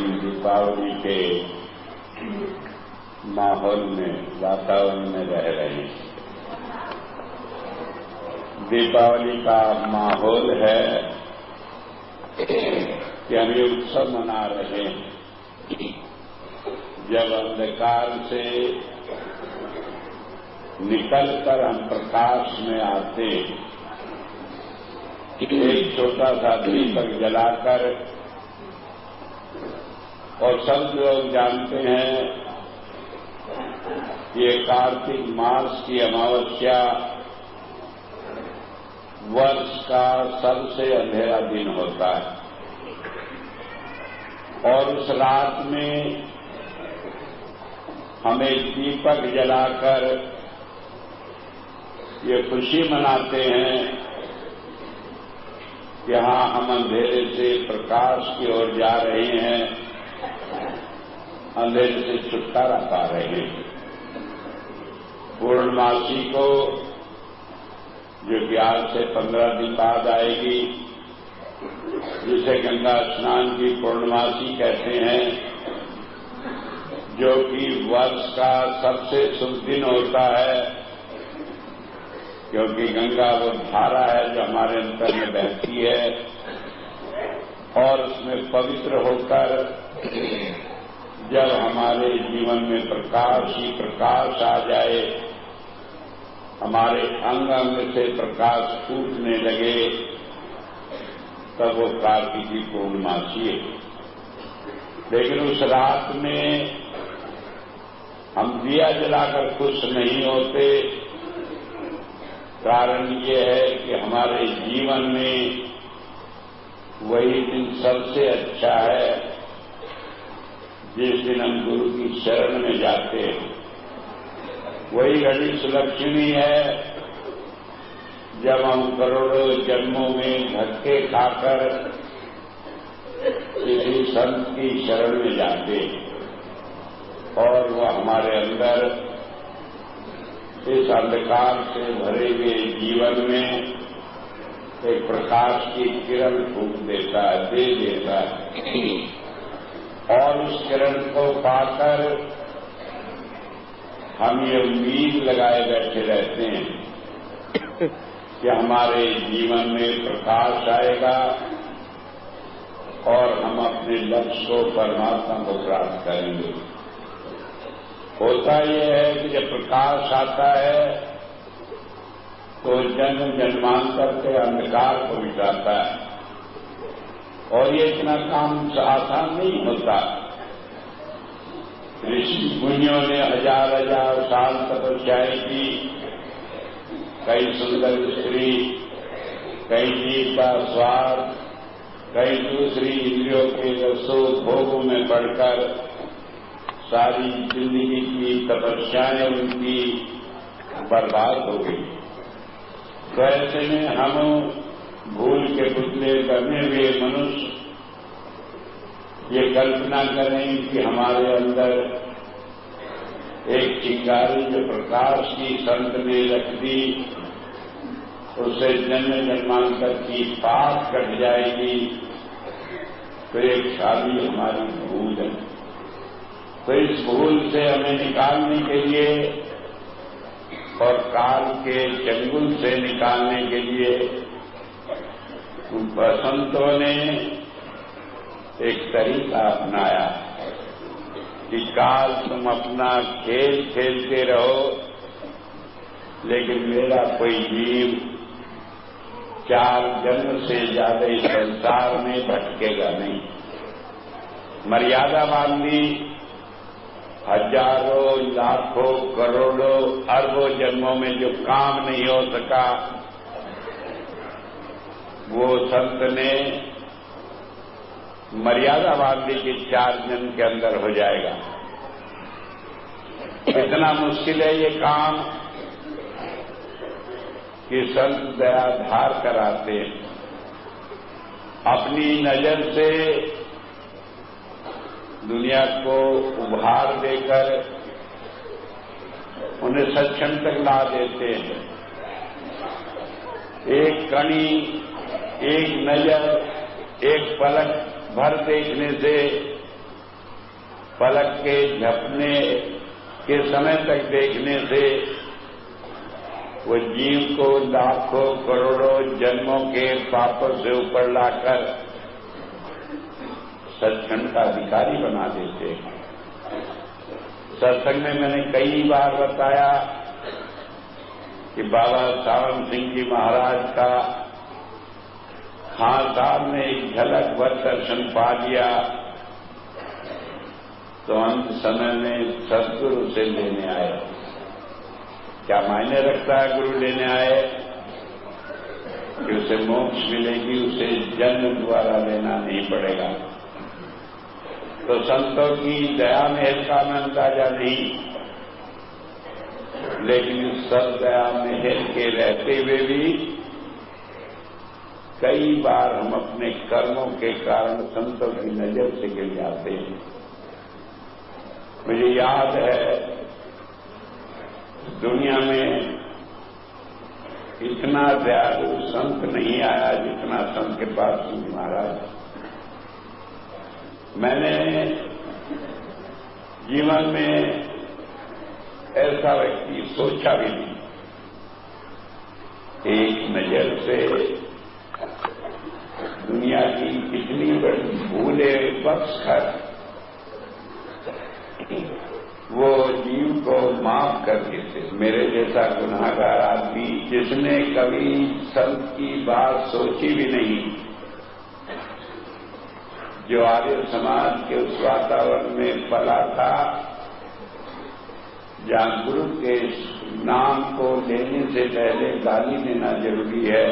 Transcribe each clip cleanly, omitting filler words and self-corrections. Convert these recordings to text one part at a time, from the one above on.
हम दीपावली के माहौल में, वातावरण में रह रहे हैं। दीपावली का माहौल है कि हम ये उत्सव मना रहे हैं जब अंधकार से निकलकर हम प्रकाश में आते, एक छोटा सा दीपक जलाकर, और सब लोग जानते हैं कि ये कार्तिक मास की अमावस्या वर्ष का सबसे अंधेरा दिन होता है, और उस रात में हम एक दीपक जलाकर ये खुशी मनाते हैं कि हाँ, हम अंधेरे से प्रकाश की ओर जा रहे हैं, अंधेरे से छुटकारा पा रहे हैं। पूर्णमासी को, जो कि आज से 15 दिन बाद आएगी, जिसे गंगा स्नान की पूर्णमासी कहते हैं, जो कि वर्ष का सबसे शुभ दिन होता है, क्योंकि गंगा वो धारा है जो हमारे अंतर में बहती है, और उसमें पवित्र होकर जब हमारे जीवन में प्रकाश ही प्रकाश आ जाए, हमारे अंग अंग से प्रकाश फूटने लगे, तब वो कार्तिक की पूर्णमासी है। लेकिन उस रात में हम दिया जलाकर खुश नहीं होते। कारण ये है कि हमारे जीवन में वही दिन सबसे अच्छा है जिस दिन हम गुरु की शरण में जाते हैं। वही घड़ी सुलक्षणी है जब हम करोड़ों जन्मों में धक्के खाकर किसी संत की शरण में जाते हैं, और वह हमारे अंदर इस अंधकार से भरे हुए जीवन में एक प्रकाश की किरण फूंक देता है, दे देता है, और उस किरण को पाकर हम ये उम्मीद लगाए बैठे रहते हैं कि हमारे जीवन में प्रकाश आएगा और हम अपने लक्ष्य को, परमात्मा को प्राप्त करेंगे। होता यह है कि जब प्रकाश आता है तो जन्म जन्मांतर के अंधकार को मिटाता है, और ये इतना काम आसान नहीं होता। ऋषि मुनियों ने हजार हजार साल तपस्याएं की, कई सुंदर स्त्री, कई जीव का स्वाद, कई दूसरी इंद्रियों के रसों भोगों में बढ़कर सारी जिंदगी की तपस्याएं उनकी बर्बाद हो गई। तो ऐसे में हम भूल के पुतले बने हुए मनुष्य ये कल्पना करें कि हमारे अंदर एक चिंगारी जो प्रकाश की संत ने रख दी, उससे जन्म जन्मांतर की पाप कट जाएगी, तो एक शादी हमारी भूल है। तो इस भूल से हमें निकालने के लिए और काल के चंगुल से निकालने के लिए संतों ने एक तरीका अपनाया कि काल तुम अपना खेल खेलते रहो, लेकिन मेरा कोई जीव 4 जन्म से ज्यादा इस संसार में भटकेगा नहीं। मर्यादा बांधी, हजारों, लाखों, करोड़ों, अरबों जन्मों में जो काम नहीं हो सका, वो संत ने मर्यादा बांधी कि 4 जन्म के अंदर हो जाएगा। इतना मुश्किल है ये काम कि संत दया धार कराते हैं, अपनी नजर से दुनिया को उभार देकर उन्हें सत्संग तक ला देते हैं। एक कणी, एक नजर, एक पलक भर देखने से पलक के झपने के समय तक देखने से वो जीव को लाखों करोड़ों जन्मों के पापों से ऊपर लाकर सचखंड का अधिकारी बना देते हैं। सत्संग में मैंने कई बार बताया कि बाबा सावन सिंह जी महाराज का खां साहब ने एक झलक भर दर्शन पा लिया तो अंत समय में सदगुरु से लेने आए। क्या मायने रखता है गुरु लेने आए कि उसे मोक्ष मिलेगी, उसे जन्म द्वारा लेना नहीं पड़ेगा। तो संतों की दया मेहर का में अंदाजा नहीं, लेकिन इस सब दया मेहर के रहते हुए भी कई बार हम अपने कर्मों के कारण संतों की नजर से गिर जाते हैं। मुझे याद है दुनिया में इतना दयालु संत नहीं आया जितना संत के पास सिंह महाराज। मैंने जीवन में ऐसा व्यक्ति सोचा भी नहीं। एक नजर से दुनिया की कितनी बड़ी भूलें बख्शकर वो जीव को माफ कर देते। मेरे जैसा गुनाहगार आदमी जिसने कभी संत की बात सोची भी नहीं, जो आर्य समाज के उस वातावरण में पला था जहां गुरु के नाम को लेने से पहले गाली देना जरूरी है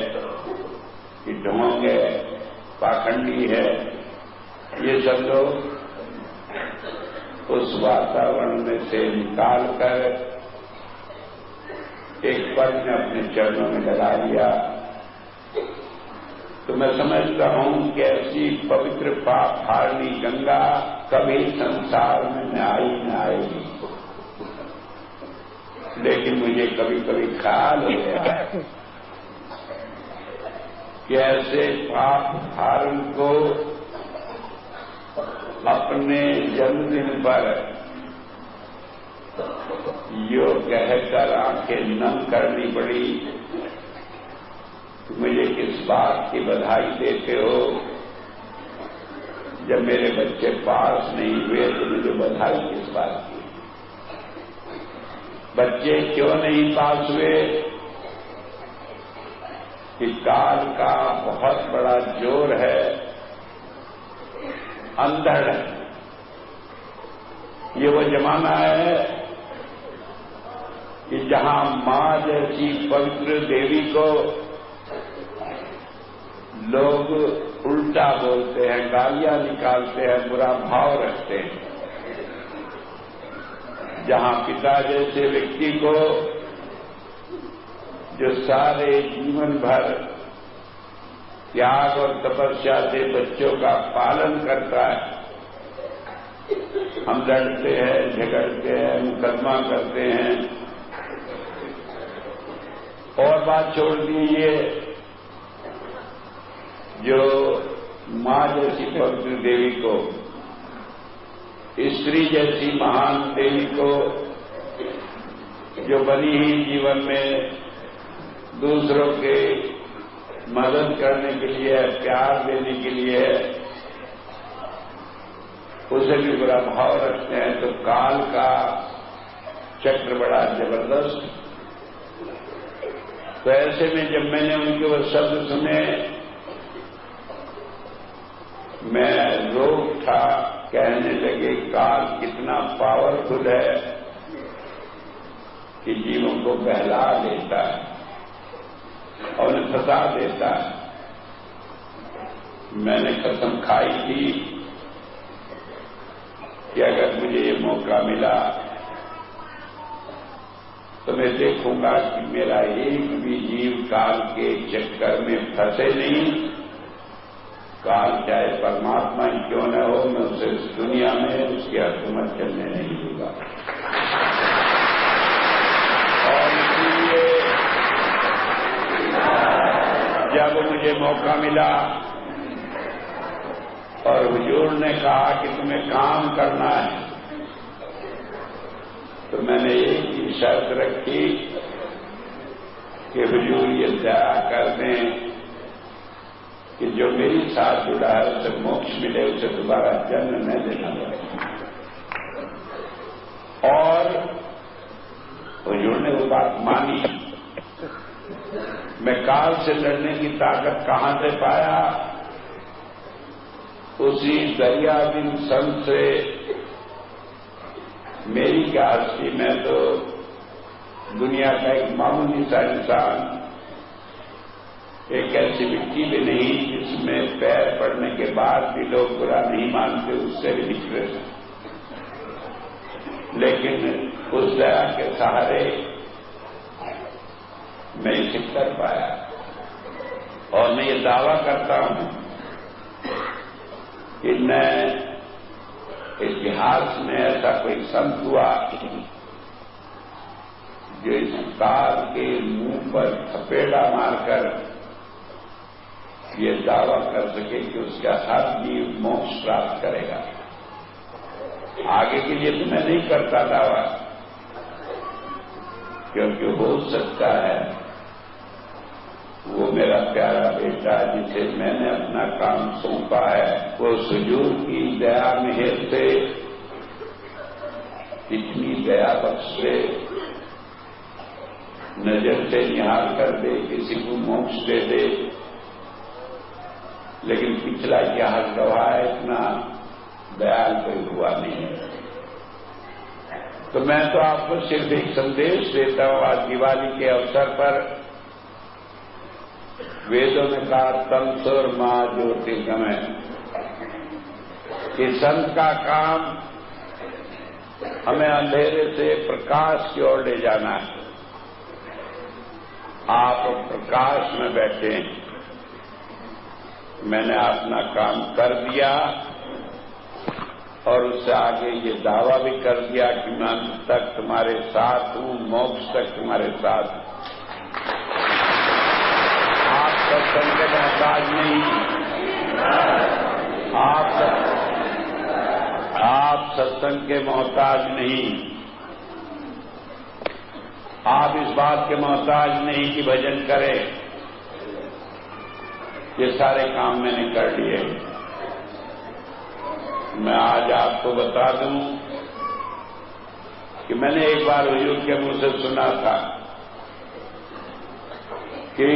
कि ढोंग है, पाखंडी है, ये सब लोग उस वातावरण में से निकालकर एक पल में अपने चरणों में लगा लिया। तो मैं समझता हूं कि ऐसी पवित्र पाप हारनी गंगा कभी संसार में न आएगी। लेकिन मुझे कभी कभी ख्याल हो गया कि ऐसे पाप हारण को अपने जन्मदिन पर यो कहकर आंखें नम करनी पड़ी। मुझे किस बात की बधाई देते हो? जब मेरे बच्चे पास नहीं हुए तो मुझे बधाई किस बात की? बच्चे क्यों नहीं पास हुए? कि काल का बहुत बड़ा जोर है, अंधड़ है। ये वो जमाना है कि जहां मां जैसी पवित्र देवी को लोग उल्टा बोलते हैं, गालियां निकालते हैं, बुरा भाव रखते हैं। जहां पिता जैसे व्यक्ति को जो सारे जीवन भर त्याग और तपस्या से बच्चों का पालन करता है, हम लड़ते हैं, झगड़ते हैं, मुकदमा करते हैं। और बात छोड़ दीजिए, जो मां जैसी पवित्र देवी को, स्त्री जैसी महान देवी को, जो बनी ही जीवन में दूसरों के मदद करने के लिए, प्यार देने के लिए, उसे भी बुरा भाव रखते हैं। तो काल का चक्र बड़ा जबरदस्त। तो ऐसे में जब मैंने उनके वो शब्द सुने, मैं रो उठा। कहने लगे काल कितना पावरफुल है कि जीवों को बहला देता है और उन्हें फंसा देता है। मैंने कसम खाई थी कि अगर मुझे ये मौका मिला तो मैं देखूंगा कि मेरा एक भी जीव काल के चक्कर में फंसे नहीं। काल चाहे परमात्मा ही क्यों न हो, मैं उसे इस दुनिया में उसकी हुकूमत चलने नहीं दूंगा। और इसलिए जब मुझे मौका मिला और हुजूर ने कहा कि तुम्हें काम करना है, तो मैंने एक ही शर्त रखी कि हुजूर ये दया कर दें कि जो मेरी साथ जुड़ा है उसे मोक्ष मिले, उसे दोबारा जन्म न देना पड़े। और हुजूर ने वो बात मानी। मैं काल से लड़ने की ताकत कहां से पाया? उसी दरिया बिन संत से। मेरी क्या हस्ती, मैं तो दुनिया का एक मामूली सा इंसान, एक ऐसी मिट्टी भी नहीं जिसमें पैर पड़ने के बाद भी लोग बुरा नहीं मानते, उससे भी निकले। लेकिन उस दया के सहारे मैं इसे कर पाया। और मैं ये दावा करता हूं कि न इतिहास में ऐसा कोई संत हुआ जो इस काल के मुंह पर थपेड़ा मारकर ये दावा कर सके कि उसका हर जीव मोक्ष प्राप्त करेगा। आगे के लिए तो मैं नहीं करता दावा, क्योंकि हो सकता है वो मेरा प्यारा बेटा जिसे मैंने अपना काम सौंपा है, वो हुजूर की दया मेहर से इतनी दया बख्शे, नजर से निहाल कर दे, किसी को मोक्ष दे दे। लेकिन पिछला इतिहास गवाह है इतना दयाल कोई हुआ नहीं है। तो मैं तो आपको सिर्फ एक संदेश देता हूं आज दिवाली के अवसर पर। वेदों ने कहा तमसोर मां ज्योतिर्गमय, कि संत का काम हमें अंधेरे से प्रकाश की ओर ले जाना है। आप प्रकाश में बैठे, मैंने अपना काम कर दिया और उससे आगे ये दावा भी कर दिया कि मैं अंत तक तुम्हारे साथ हूं, मोक्ष तक तुम्हारे साथ हूं। आप सत्संग के मोहताज नहीं, आप सत्संग के मोहताज नहीं, आप इस बात के मोहताज नहीं कि भजन करें। ये सारे काम मैंने कर लिए। मैं आज आपको बता दूं कि मैंने एक बार हुजूर के मुंह से सुना था कि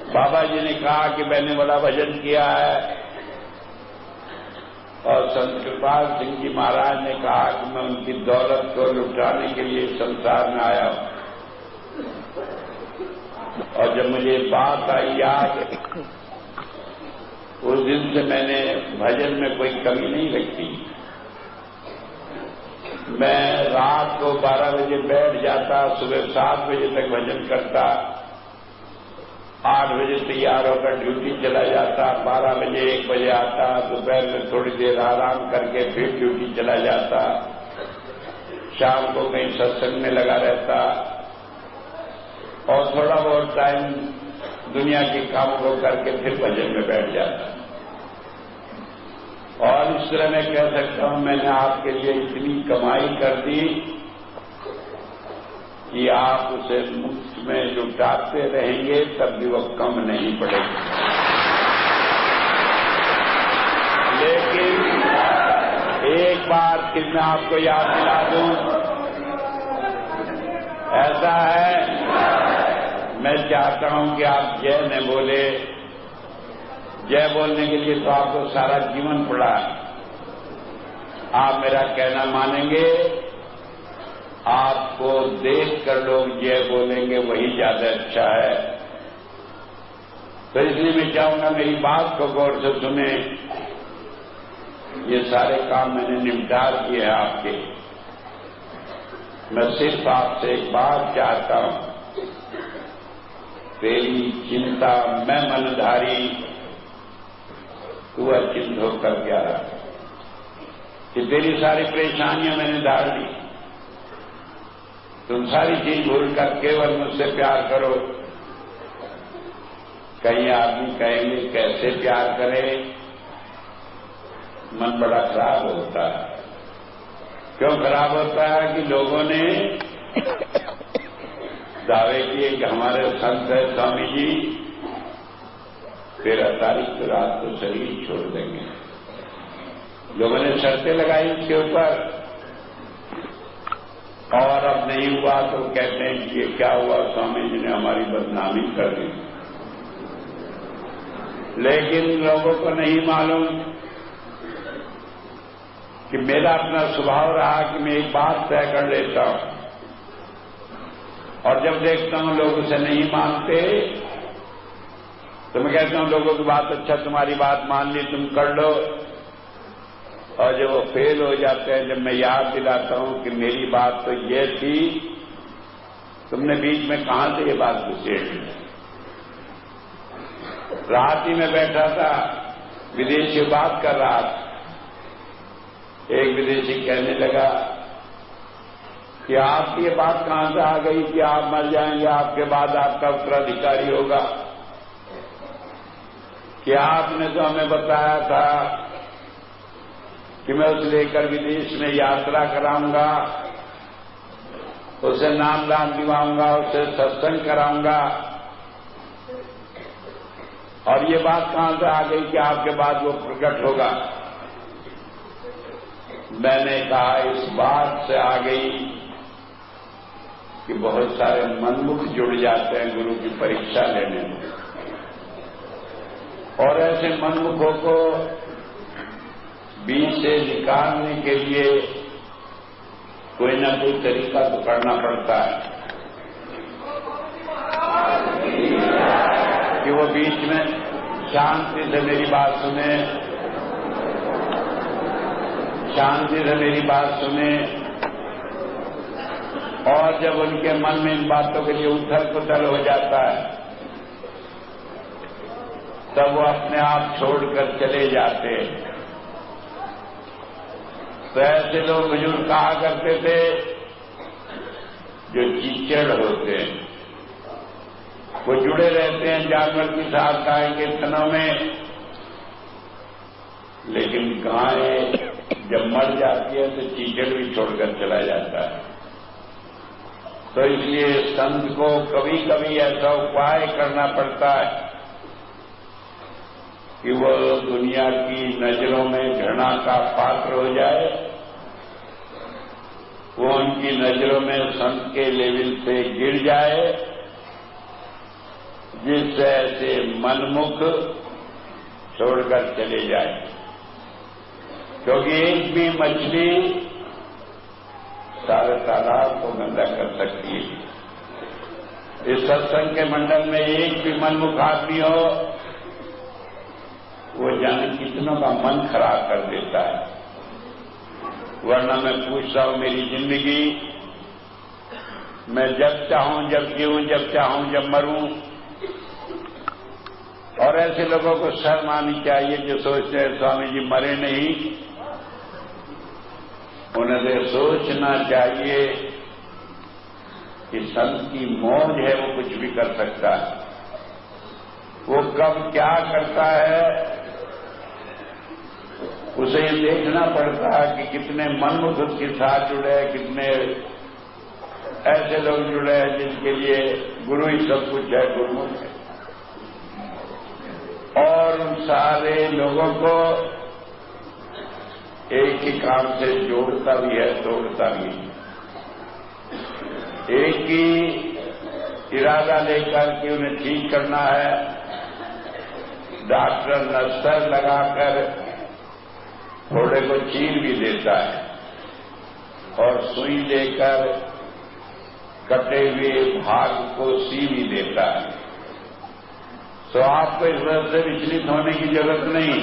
बाबा जी ने कहा कि मैंने बड़ा भजन किया है, और संत कृपाल सिंह जी महाराज ने कहा कि मैं उनकी दौलत को लुटाने के लिए संसार में आया हूं। और जब मुझे बात आई याद, उस दिन से मैंने भजन में कोई कमी नहीं रखी। मैं रात को 12 बजे बैठ जाता, सुबह 7 बजे तक भजन करता, 8 बजे तैयार होकर ड्यूटी चला जाता, 12 बजे 1 बजे आता, दोपहर में थोड़ी देर आराम करके फिर ड्यूटी चला जाता, शाम को कहीं सत्संग में लगा रहता और थोड़ा बहुत टाइम दुनिया के कामों को करके फिर भजन में बैठ जाता। और इस तरह मैं कह सकता हूं मैंने आपके लिए इतनी कमाई कर दी कि आप उसे मुफ्त में लुटाते रहेंगे तब भी वो कम नहीं पड़ेगी। लेकिन एक बार फिर मैं आपको याद दिला दूं, ऐसा है मैं चाहता हूं कि आप जय न बोले। जय बोलने के लिए तो आपको सारा जीवन पड़ा है। आप मेरा कहना मानेंगे, आपको देखकर लोग जय बोलेंगे, वही ज्यादा अच्छा है। तो इसलिए मैं चाहूंगा मेरी बात को गौर से सुने। ये सारे काम मैंने निपटा दिए हैं आपके। मैं सिर्फ आपसे एक बात चाहता हूं, तेरी चिंता मैं मनधारी, तू अचिंत होकर क्या रहा कि तेरी सारी परेशानियां मैंने डाल दी। तुम सारी चीज भूलकर केवल मुझसे प्यार करो। कई आदमी कहेंगे कैसे प्यार करें, मन बड़ा खराब होता है। क्यों खराब होता है कि लोगों ने दावे किए कि हमारे संत है स्वामी जी, 13 तारीख को रात को शरीर छोड़ देंगे। लोगों ने शर्तें लगाई उसके ऊपर, और अब नहीं हुआ तो कहते हैं कि ये क्या हुआ, स्वामी जी ने हमारी बदनामी कर दी। लेकिन लोगों को नहीं मालूम कि मेरा अपना स्वभाव रहा कि मैं एक बात तय कर लेता हूं, और जब देखता हूं लोग उसे नहीं मानते तो मैं कहता हूं लोगों की बात, अच्छा तुम्हारी बात मान ली, तुम कर लो। और जब वो फेल हो जाते हैं, जब मैं याद दिलाता हूं कि मेरी बात तो ये थी, तुमने बीच में कहां से ये बात घुसेड़ ली। रात ही में बैठा था, विदेशी बात कर रहा था, एक विदेशी कहने लगा कि आपकी ये बात कहां से आ गई कि आप मर जाएंगे, आपके बाद आपका उत्तराधिकारी होगा, कि आपने तो हमें बताया था कि मैं उसे लेकर विदेश में यात्रा कराऊंगा, उसे नाम दान दिवाऊंगा, उसे सत्संग कराऊंगा, और ये बात कहां से आ गई कि आपके बाद वो प्रकट होगा। मैंने कहा इस बात से आ गई कि बहुत सारे मनमुख जुड़ जाते हैं गुरु की परीक्षा लेने में, और ऐसे मनमुखों को बीच से निकालने के लिए कोई ना कोई तरीका तो करना पड़ता है कि वो बीच में शांति से मेरी बात सुने, शांति से मेरी बात सुने, और जब उनके मन में इन बातों के लिए उथल पुथल हो जाता है तब वो अपने आप छोड़कर चले जाते हैं। तो ऐसे लोग बुजुर्ग कहा करते थे जो कीचड़ होते हैं, वो जुड़े रहते हैं जानवर की साथ गाय के थनों में, लेकिन गाय जब मर जाती है तो कीचड़ भी छोड़कर चला जाता है। तो इसलिए संत को कभी कभी ऐसा उपाय करना पड़ता है कि वो दुनिया की नजरों में घृणा का पात्र हो जाए, वो उनकी नजरों में संत के लेवल से गिर जाए, जिससे ऐसे मनमुख छोड़कर चले जाए। क्योंकि एक भी मछली सारे तालाब को गंदा कर सकती है। इस सत्संग के मंडल में एक भी मनमुख आदमी हो, वो जाने कितनों का मन खराब कर देता है। वरना मैं पूछता हूं मेरी जिंदगी, मैं जब चाहूं जब जीऊं, जब चाहूं जब मरूं, और ऐसे लोगों को शर्म आनी चाहिए जो सोचते हैं स्वामी जी मरे नहीं। उन्हें सोचना चाहिए कि संत की मौज है, वो कुछ भी कर सकता है। वो कब क्या करता है उसे ये देखना पड़ता है कि कितने मनमुख उसके साथ जुड़े हैं, कितने ऐसे लोग जुड़े हैं जिनके लिए गुरु ही सब कुछ है, गुरुमुख है। और उन सारे लोगों को एक ही काम से जोड़ता भी है, तोड़ता भी है। एक ही इरादा लेकर कि उन्हें ठीक करना है, डॉक्टर नस्तर लगाकर थोड़े को चीर भी देता है, और सुई लेकर कटे हुए भाग को सी भी देता है। तो आपको इस वजह से विचलित होने की जरूरत नहीं।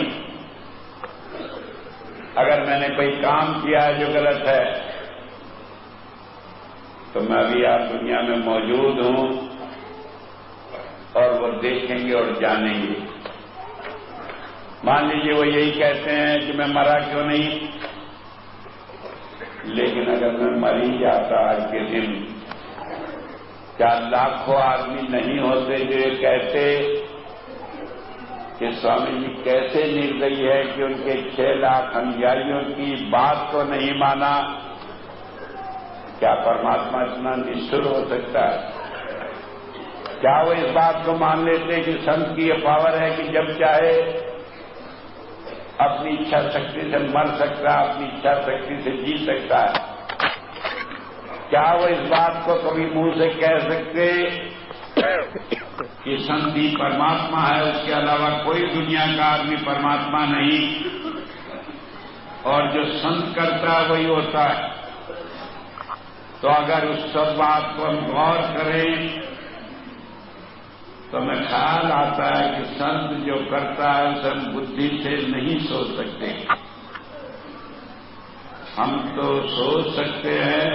अगर मैंने कोई काम किया है जो गलत है, तो मैं अभी आप दुनिया में मौजूद हूं, और वो देखेंगे और जानेंगे। मान लीजिए वो यही कहते हैं कि मैं मरा क्यों नहीं, लेकिन अगर मैं मर ही जाता आज के दिन, क्या लाखों आदमी नहीं होते जो ये कहते कि स्वामी जी कैसे निर्दयी है कि उनके 6 लाख अनुयायियों की बात को नहीं माना, क्या परमात्मा इतना निष्ठुर हो सकता है? क्या वो इस बात को मान लेते हैं कि संत की यह पावर है कि जब चाहे अपनी इच्छा शक्ति से मर सकता है, अपनी इच्छा शक्ति से जी सकता है? क्या वो इस बात को कभी मुंह से कह सकते कि संत ही परमात्मा है, उसके अलावा कोई दुनिया का आदमी परमात्मा नहीं, और जो संत करता है वही होता है? तो अगर उस सब बात को हम गौर करें तो हमें ख्याल आता है कि संत जो करता है उसे हम बुद्धि से नहीं सोच सकते। हम तो सोच सकते हैं,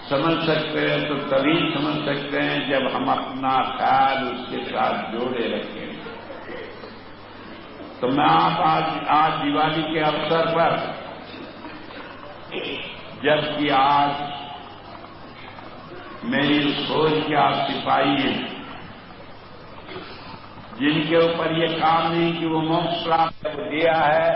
समझ सकते हैं, तो तभी समझ सकते हैं जब हम अपना ख्याल उसके साथ जोड़े रखें। तो मैं आज दिवाली के अवसर पर, जबकि आज मेरी सोच के आप सिपाही हैं, जिनके ऊपर ये काम नहीं कि वो मोक्ष प्राप्त दिया है,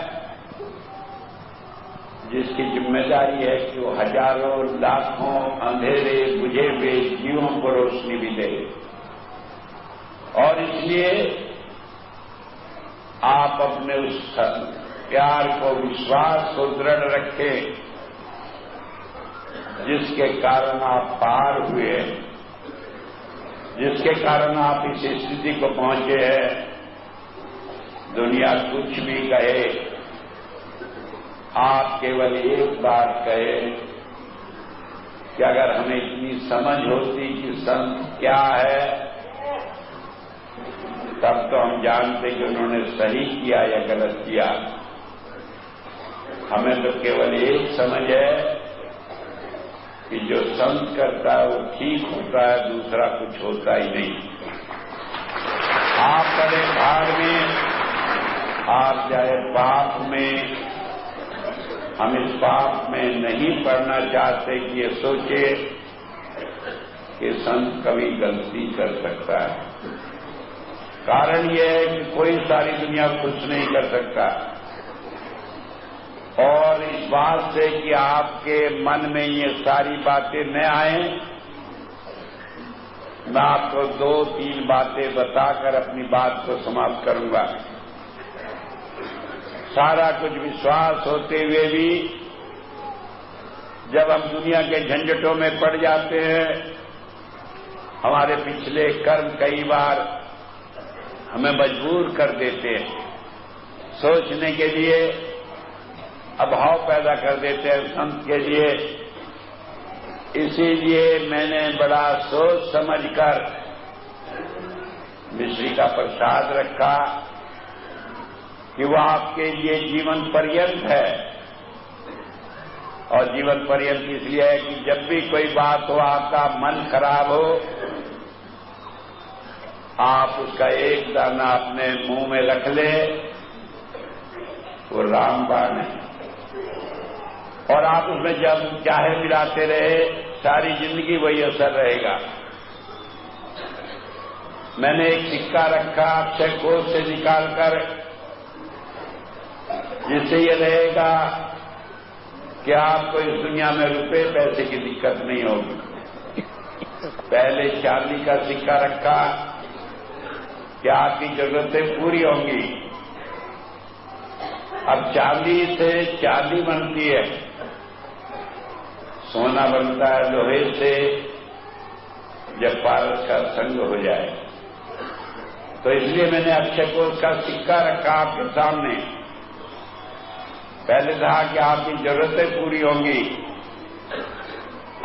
जिसकी जिम्मेदारी है कि वो हजारों लाखों अंधेरे बुझे हुए जीवों को रोशनी भी दे। और इसलिए आप अपने उस प्यार को, विश्वास को दृढ़ रखें जिसके कारण आप पार हुए, जिसके कारण आप इस स्थिति को पहुंचे हैं। दुनिया कुछ भी कहे, आप केवल एक बात कहे कि अगर हमें इतनी समझ होती कि संत क्या है, तब तो हम जानते कि उन्होंने सही किया या गलत किया। हमें तो केवल एक समझ है कि जो संत करता है वो ठीक होता है, दूसरा कुछ होता ही नहीं। आप पड़े भाग में, आप जाए पाप में, हम इस पाप में नहीं पड़ना चाहते कि ये सोचे कि संत कभी गलती कर सकता है। कारण यह है कि कोई सारी दुनिया खुश नहीं कर सकता। और इस बात से कि आपके मन में ये सारी बातें न आए, मैं आपको 2-3 बातें बताकर अपनी बात को समाप्त करूंगा। सारा कुछ विश्वास होते हुए भी जब हम दुनिया के झंझटों में पड़ जाते हैं, हमारे पिछले कर्म कई बार हमें मजबूर कर देते हैं, सोचने के लिए अभाव पैदा कर देते हैं संत के लिए। इसीलिए मैंने बड़ा सोच समझकर मिश्री का प्रसाद रखा कि वह आपके लिए जीवन पर्यंत है। और जीवन पर्यंत इसलिए है कि जब भी कोई बात हो, आपका मन खराब हो, आप उसका एक दाना अपने मुंह में रख ले, वो रामबाण है। और आप उसमें जब चाहे मिलाते रहे, सारी जिंदगी वही असर रहेगा। मैंने एक सिक्का रखा अक्षय कोष से निकालकर, जिससे ये रहेगा कि आपको इस दुनिया में रुपए पैसे की दिक्कत नहीं होगी। पहले चांदी का सिक्का रखा कि आपकी जरूरतें पूरी होंगी। अब चांदी से चांदी बनती है, सोना बनता है लोहे से जब पारस का संग हो जाए। तो इसलिए मैंने अक्षय कोष का सिक्का रखा आपके सामने। पहले कहा कि आपकी जरूरतें पूरी होंगी,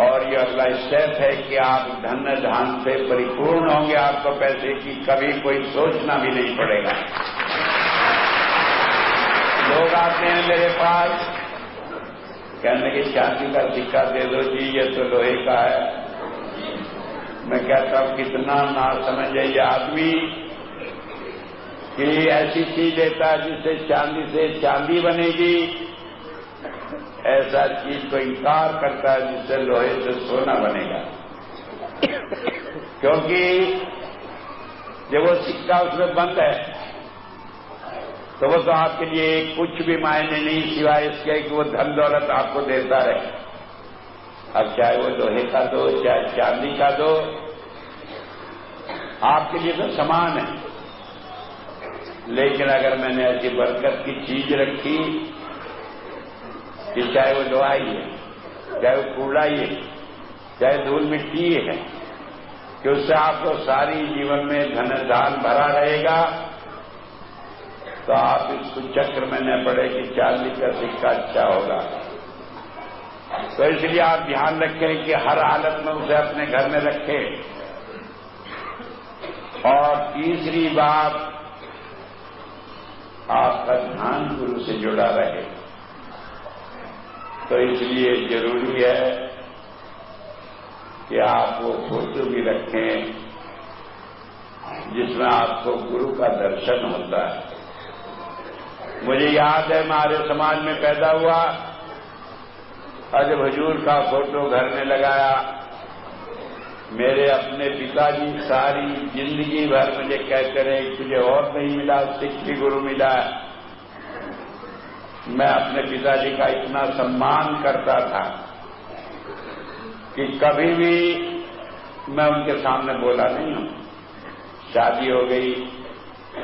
और ये अगला स्टेप है कि आप धन धान से परिपूर्ण होंगे। आपको पैसे की कभी कोई सोचना भी नहीं पड़ेगा। लोग आते हैं मेरे पास, कहने की चांदी का सिक्का दे दो जी, ये तो लोहे का है। मैं कहता हूं कितना ना समझ है ये आदमी कि ऐसी चीज देता है जिससे चांदी से चांदी बनेगी, ऐसा चीज को इंकार करता है जिससे लोहे से सोना बनेगा। क्योंकि जब वो सिक्का उसमें बंद है तो वो तो आपके लिए कुछ भी मायने नहीं, सिवाय इसके कि वो धन दौलत आपको देता रहे। अब चाहे वो लोहे का दो, चाहे चांदी का दो, आपके लिए तो समान है। लेकिन अगर मैंने ऐसी बरकत की चीज रखी कि चाहे वो लोहा ही है, चाहे वो कूड़ा ही है, चाहे धूल मिट्टी ही है, कि उससे आपको सारी जीवन में धन धान भरा रहेगा, तो आप इसको चक्र में न पड़े कि चांदी का सिक्का अच्छा होगा। तो इसलिए आप ध्यान रखें कि हर हालत में उसे अपने घर में रखें। और तीसरी बात, आपका ध्यान गुरु से जुड़ा रहे। तो इसलिए जरूरी है कि आप वो फोटो भी रखें जिसमें आपको गुरु का दर्शन होता है। मुझे याद है, मैं आर्य समाज में पैदा हुआ और जब हुजूर का फोटो घर में लगाया, मेरे अपने पिताजी सारी जिंदगी भर मुझे कहते रहे तुझे और नहीं मिला, सिख भी गुरु मिला। मैं अपने पिताजी का इतना सम्मान करता था कि कभी भी मैं उनके सामने बोला नहीं हूं। शादी हो गई,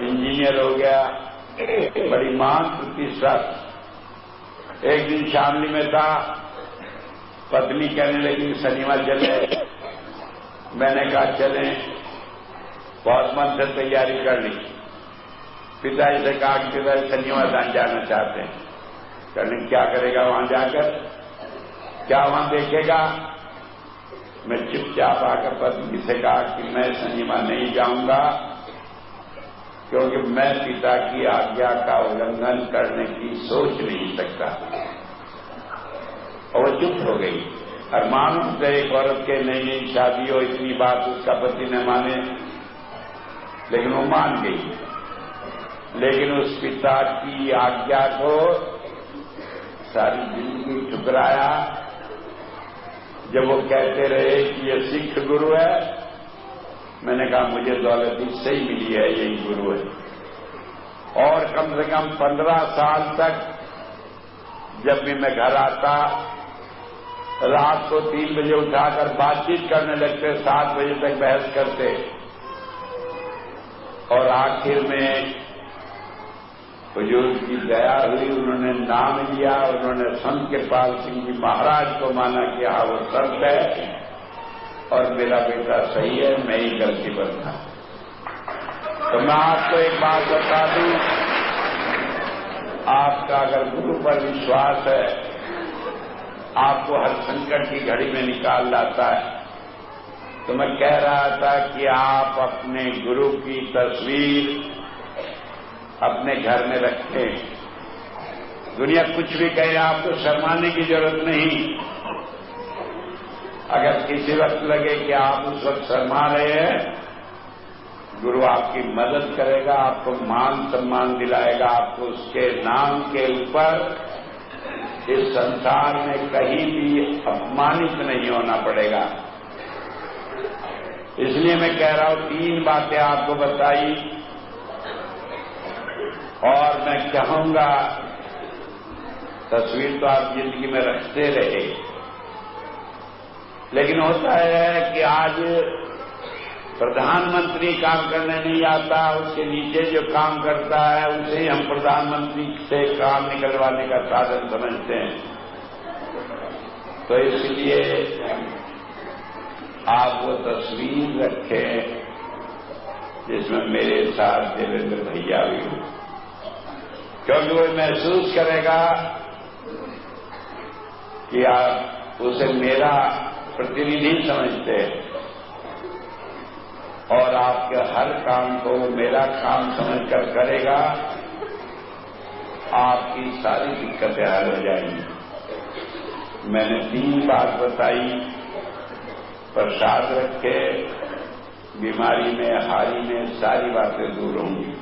इंजीनियर हो गया, बड़ी मान प्रतिष्ठा। एक दिन शामली में था, पत्नी कहने लगी शनिवार चले। मैंने कहा चलें, बहुत मन से तैयारी कर ली। पिताजी से कहा कि पिताजी शनिवार जाना चाहते हैं। कहने क्या करेगा वहां जाकर, क्या वहां देखेगा। मैं चुपचाप आकर पत्नी से कहा कि मैं शनिवार नहीं जाऊंगा, क्योंकि मैं पिता की आज्ञा का उल्लंघन करने की सोच नहीं सकता। और वो चुप हो गई। और मालूम से एक औरत के नई नई शादी हो, इतनी बात उसका पति न माने, लेकिन वो मान गई। लेकिन उस पिता की आज्ञा को सारी जिंदगी ठुकराया। जब वो कहते रहे कि ये सिख गुरु है, मैंने कहा मुझे दौलत इससे ही मिली है, यही गुरु है। और कम से कम 15 साल तक जब भी मैं घर आता, रात को 3 बजे उठाकर बातचीत करने लगते, 7 बजे तक बहस करते। और आखिर में हुजूर की दया हुई, उन्होंने नाम लिया, उन्होंने संत कृपाल सिंह जी महाराज को माना कि हाँ वो संत है और मेरा बेटा सही है, मैं ही गलती बरता। तो मैं आपको एक बात बता दूं, आपका अगर गुरु पर विश्वास है, आपको हर संकट की घड़ी में निकाल लाता है। तो मैं कह रहा था कि आप अपने गुरु की तस्वीर अपने घर में रखें। दुनिया कुछ भी कहे, आपको शर्माने की जरूरत नहीं। अगर किसी वक्त लगे कि आप उस वक्त शर्मा रहे हैं, गुरु आपकी मदद करेगा, आपको मान सम्मान दिलाएगा, आपको उसके नाम के ऊपर इस संसार में कहीं भी अपमानित नहीं होना पड़ेगा। इसलिए मैं कह रहा हूं, 3 बातें आपको बताई और मैं चाहूंगा तस्वीर तो आप जिंदगी में रखते रहे। लेकिन होता है कि आज प्रधानमंत्री काम करने नहीं आता, उसके नीचे जो काम करता है उसे हम प्रधानमंत्री से काम निकलवाने का साधन समझते हैं। तो इसलिए आप वो तस्वीर रखें जिसमें मेरे साथ देवेंद्र भैया भी हो, क्योंकि वो महसूस करेगा कि आप उसे मेरा प्रतिनिधि समझते हैं और आपके हर काम को मेरा काम समझकर करेगा। आपकी सारी दिक्कतें हल हो जाएंगी। मैंने 3 बात बताई, प्रसाद रखे, बीमारी में हारी में सारी बातें दूर होंगी।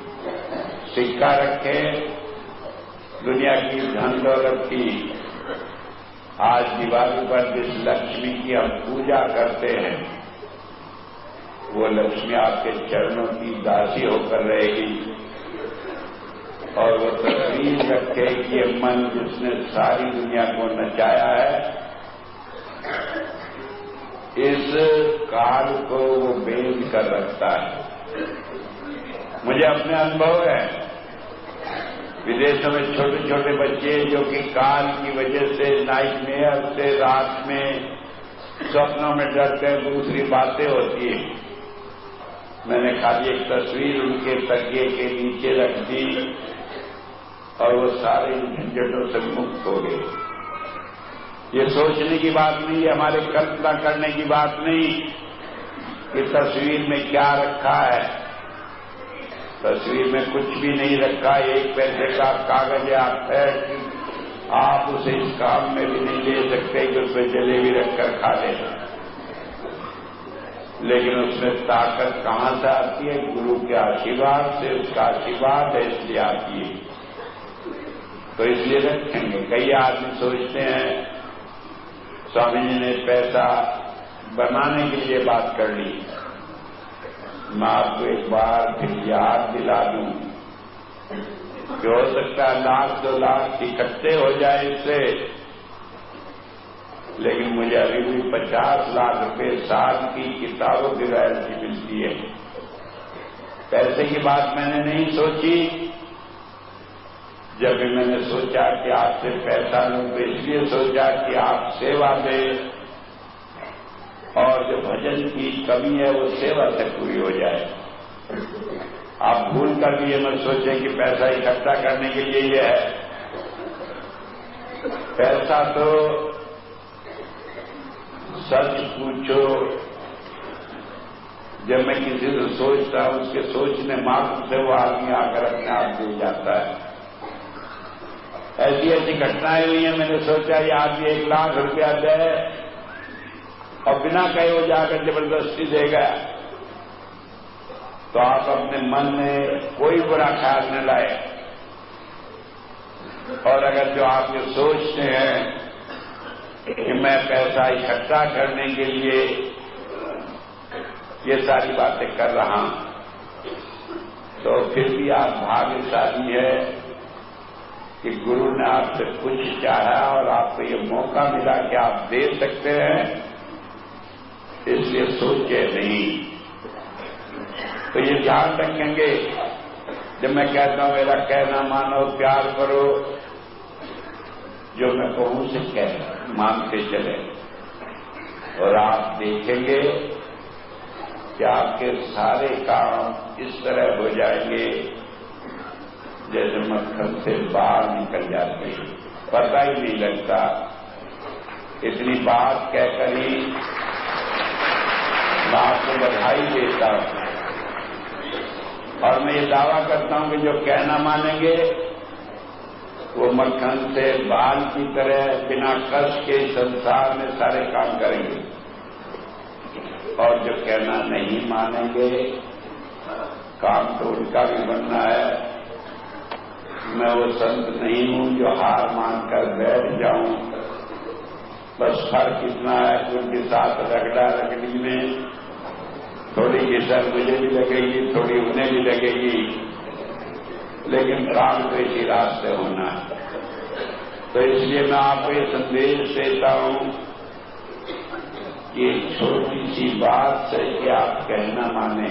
सिक्का रखे, दुनिया की धन दौलत की, आज दिवाली पर जिस लक्ष्मी की हम पूजा करते हैं, वो लक्ष्मी आपके चरणों की दासी होकर रहेगी। और वो तस्वीर रखे कि ये मन जिसने सारी दुनिया को नचाया है, इस काल को वो बेच कर रखता है। मुझे अपने अनुभव है, विदेशों में छोटे छोटे बच्चे जो कि काल की वजह से नाइट मेयर से रात में स्वप्नों में डरते हैं, दूसरी बातें होती है। मैंने खाली एक तस्वीर उनके तकिए के नीचे रख दी और वो सारे झंझटों से मुक्त हो गए। ये सोचने की बात नहीं है, हमारे कल्पना करने की बात नहीं कि तस्वीर में क्या रखा है। तस्वीर में कुछ भी नहीं रखा, 1 पैसे का कागज है, आप उसे इस काम में भी नहीं ले सकते कि उसमें जलेबी रखकर खा लेना। लेकिन उसमें ताकत कहां से आती है? गुरु के आशीर्वाद से, उसका आशीर्वाद है इसलिए आती है। तो इसलिए रखेंगे। कई आदमी सोचते हैं स्वामी जी ने पैसा बनाने के लिए बात कर ली। मैं आपको एक बार फिर याद दिला दूं कि हो सकता है 1-2 लाख इकट्ठे हो जाए इससे, लेकिन मुझे अभी भी 50 लाख रुपए साल की किताबों की रॉयल्टी मिलती है। पैसे की बात मैंने नहीं सोची। जब भी मैंने सोचा कि आपसे पैसा लूं तो इसलिए सोचा कि आप सेवा दें और जो भजन की कमी है वो सेवा से पूरी हो जाए। आप भूल कर भी ये मत सोचें कि पैसा इकट्ठा करने के लिए ये है। पैसा तो सच पूछो, जब मैं किसी से सोचता हूं उसके सोचने मात्र से वो आदमी आकर अपने आप दे जाता है। ऐसी ऐसी घटनाएं हुई हैं। मैंने सोचा ये आदमी 1 लाख रुपया दे और बिना कहे वो जाकर जबरदस्ती देगा, तो आप अपने मन में कोई बुरा ख्याल न लाए। और अगर जो आप ये सोचते हैं कि मैं पैसा इकट्ठा करने के लिए ये सारी बातें कर रहा हूं, तो फिर भी आप भाग्यशाली है कि गुरु ने आपसे कुछ चाहा और आपको ये मौका मिला कि आप दे सकते हैं, इसलिए सोचे नहीं। तो ये ध्यान रखेंगे। जब मैं कहता हूं मेरा कहना मानो, प्यार करो, जो मैं कहूं उसे कह मानते चले, और आप देखेंगे कि आपके सारे काम इस तरह हो जाएंगे जैसे मक्खन से बाहर निकल जाते हैं, पता ही नहीं लगता। इतनी बात कहकर ही मैं आपको बधाई देता हूं और मैं ये दावा करता हूं कि जो कहना मानेंगे वो मक्खन से बाल की तरह बिना कष्ट के संसार में सारे काम करेंगे, और जो कहना नहीं मानेंगे काम तो उनका भी बनना है। मैं वो संत नहीं हूं जो हार मानकर बैठ जाऊं। बस फर्क इतना है कि उनके साथ रगड़ा रगड़ी में थोड़ी घिसल मुझे भी लगेगी, थोड़ी उन्हें भी लगेगी, लेकिन काम तो इसी रास्ते होना है। तो इसलिए मैं आपको ये संदेश देता हूं कि एक छोटी सी बात से कि आप कहना माने,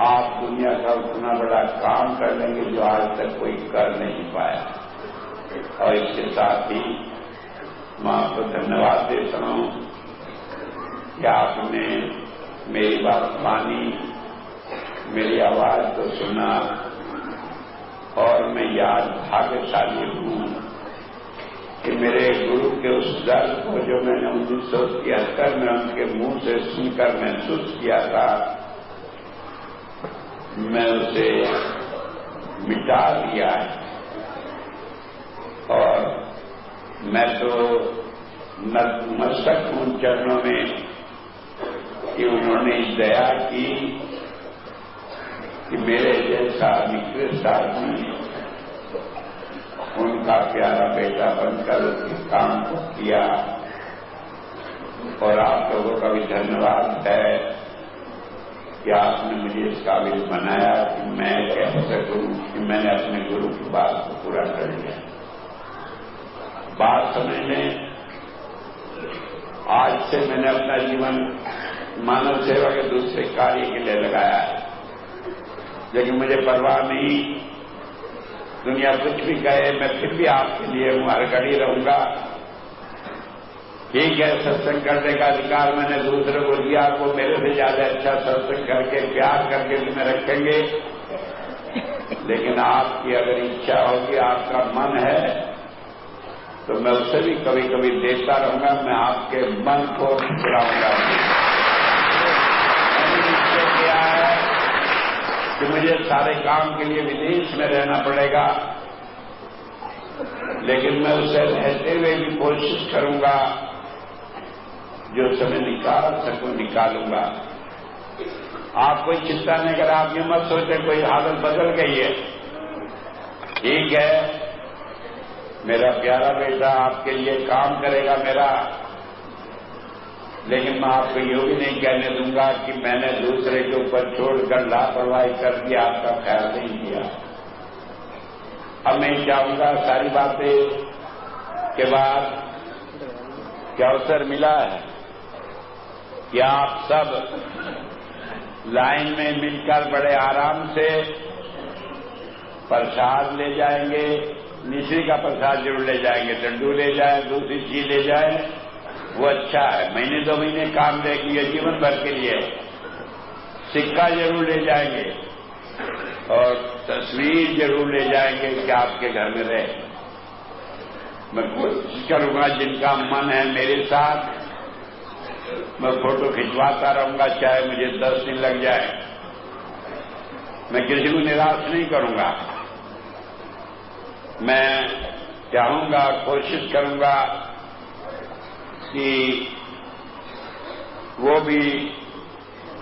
आप दुनिया का उतना बड़ा काम कर लेंगे जो आज तक कोई कर नहीं पाया। और इसके साथ ही मैं आपको धन्यवाद देता हूं कि आपने मेरी बात मानी, मेरी आवाज को सुना, और मैं याद भाग्यशाली हूं कि मेरे गुरु के उस दर्द को जो मैंने 1973 में उनके मुंह से सुनकर महसूस किया था, मैं उसे मिटा दिया है। और मैं तो नतमस्तक हूं चरणों में कि उन्होंने दया की कि मेरे जैसा निकृष्ट आदमी उनका प्यारा बेटा बनकर इस काम को किया। और आप लोगों का भी धन्यवाद है कि आपने मुझे इस काबिल बनाया कि मैं कह सकूं कि मैंने अपने गुरु की बात को पूरा कर लिया। बात समझ में आज से मैंने अपना जीवन मानव सेवा के दूसरे कार्य के लिए लगाया है, लेकिन मुझे परवाह नहीं, दुनिया कुछ भी कहे, मैं फिर भी आपके लिए हूं, हर घड़ी रहूंगा। ठीक है, सत्संग करने का अधिकार मैंने दूसरे को दिया, वो मेरे से ज्यादा अच्छा सत्संग करके प्यार करके तुम्हें रखेंगे, लेकिन आपकी अगर इच्छा होगी, आपका मन है, तो मैं उसे भी कभी कभी देता रहूंगा। मैं आपके मन को छुड़ाऊंगा। मैंने निश्चय किया है कि मुझे सारे काम के लिए विदेश में रहना पड़ेगा, लेकिन मैं उसे रहते हुए भी कोशिश करूंगा, जो समय निकाल सकूं निकालूंगा। आप कोई चिंता नहीं करें, आप ये मत सोचे कोई हालत बदल गई है। ठीक है, मेरा प्यारा बेटा आपके लिए काम करेगा मेरा, लेकिन मैं आपको यूं भी नहीं कहने दूंगा कि मैंने दूसरे के ऊपर छोड़कर लापरवाही कर दी, आपका ख्याल नहीं किया। अब मैं चाहूंगा सारी बातें के बाद क्या अवसर मिला है कि आप सब लाइन में मिलकर बड़े आराम से प्रसाद ले जाएंगे, मिश्री का प्रसाद जरूर ले जाएंगे, लड्डू ले जाए, दूसरी चीज ले जाए, वो अच्छा है। महीने 2 महीने काम देगी, जीवन भर के लिए। सिक्का जरूर ले जाएंगे और तस्वीर जरूर ले जाएंगे कि आपके घर में रहे। मैं कोशिश करूंगा, जिनका मन है मेरे साथ, मैं फोटो खिंचवाता रहूंगा, चाहे मुझे 10 दिन लग जाए। मैं किसी को निराश नहीं करूंगा। मैं चाहूंगा, कोशिश करूंगा कि वो भी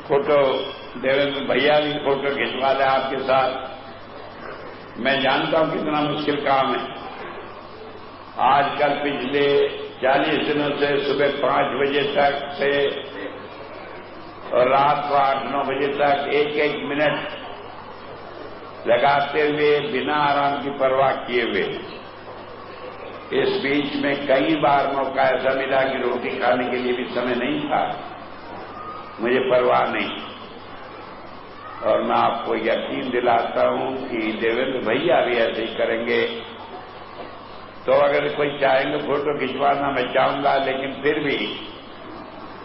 फोटो, देवेंद्र भैया भी फोटो खिंचवा लें आपके साथ। मैं जानता हूं कितना मुश्किल काम है। आजकल पिछले 40 दिनों से सुबह 5 बजे तक से और रात को 8-9 बजे तक 1-1 मिनट लगाते हुए, बिना आराम की परवाह किए हुए, इस बीच में कई बार मौका ऐसा मिला कि रोटी खाने के लिए भी समय नहीं था। मुझे परवाह नहीं, और मैं आपको यकीन दिलाता हूं कि देवेंद्र भैया भी ऐसे ही करेंगे। तो अगर कोई चाहेंगे फोटो खिंचवाना, मैं चाहूंगा, लेकिन फिर भी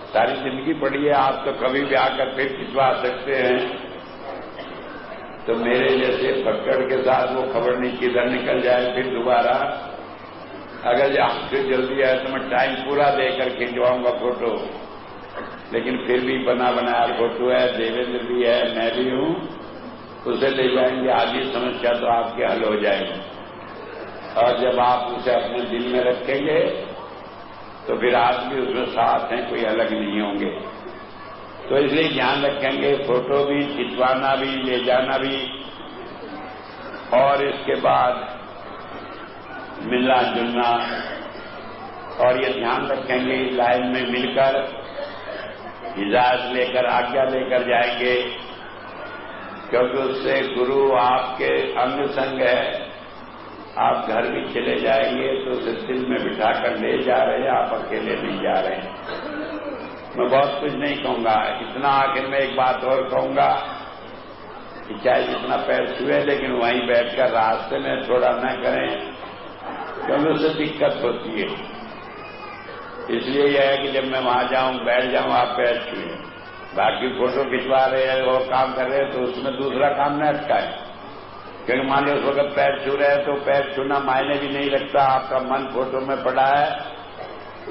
सारी जिंदगी पड़ी है, आप तो कभी भी आकर फिर खिंचवा सकते हैं। तो मेरे जैसे पकड़ के साथ वो खबर नहीं किधर निकल जाए फिर दोबारा। अगर आपसे जल्दी है तो मैं टाइम पूरा देकर खिंचवाऊंगा फोटो, लेकिन फिर भी बना बनाया फोटो है, देवेंद्र भी है, मैं भी हूं, उसे ले जाएंगे, आधी समस्या तो आपके हल हो जाएगी। और जब आप उसे अपने दिल में रखेंगे तो फिर आप भी उसमें साथ हैं, कोई अलग नहीं होंगे। तो इसलिए ध्यान रखेंगे, फोटो भी खिंचवाना भी, ले जाना भी, और इसके बाद मिलना जुलना। और ये ध्यान रखेंगे, लाइन में मिलकर इजाजत लेकर, आज्ञा लेकर जाएंगे, क्योंकि उससे गुरु आपके अंग संग है। आप घर भी चले जाएंगे तो उसे दिल में बिठाकर ले जा रहे हैं, आप अकेले नहीं जा रहे हैं। मैं बहुत कुछ नहीं कहूंगा, इतना आखिर में एक बात और कहूंगा कि चाहे जितना पैर छुए, लेकिन वहीं बैठकर रास्ते में थोड़ा न करें, क्योंकि उससे दिक्कत होती है। इसलिए यह है कि जब मैं वहां जाऊं, बैठ जाऊं, आप पैर छुए। बाकी फोटो खिंचवा रहे हैं और काम कर रहे हैं तो उसमें दूसरा काम न अटकाए, क्योंकि मान लो उस वक्त पैर छू रहे हैं तो पैर छूना मायने भी नहीं लगता। आपका मन फोटो में पड़ा है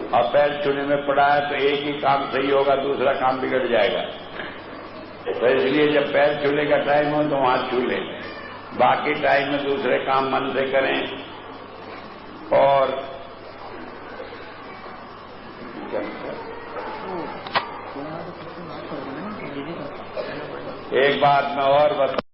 और पैर छूने में पड़ा है, तो एक ही काम सही होगा, दूसरा काम बिगड़ जाएगा। तो इसलिए जब पैर छूने का टाइम हो तो वहां छू लें, बाकी टाइम में दूसरे काम मन से करें। और एक बात मैं और बता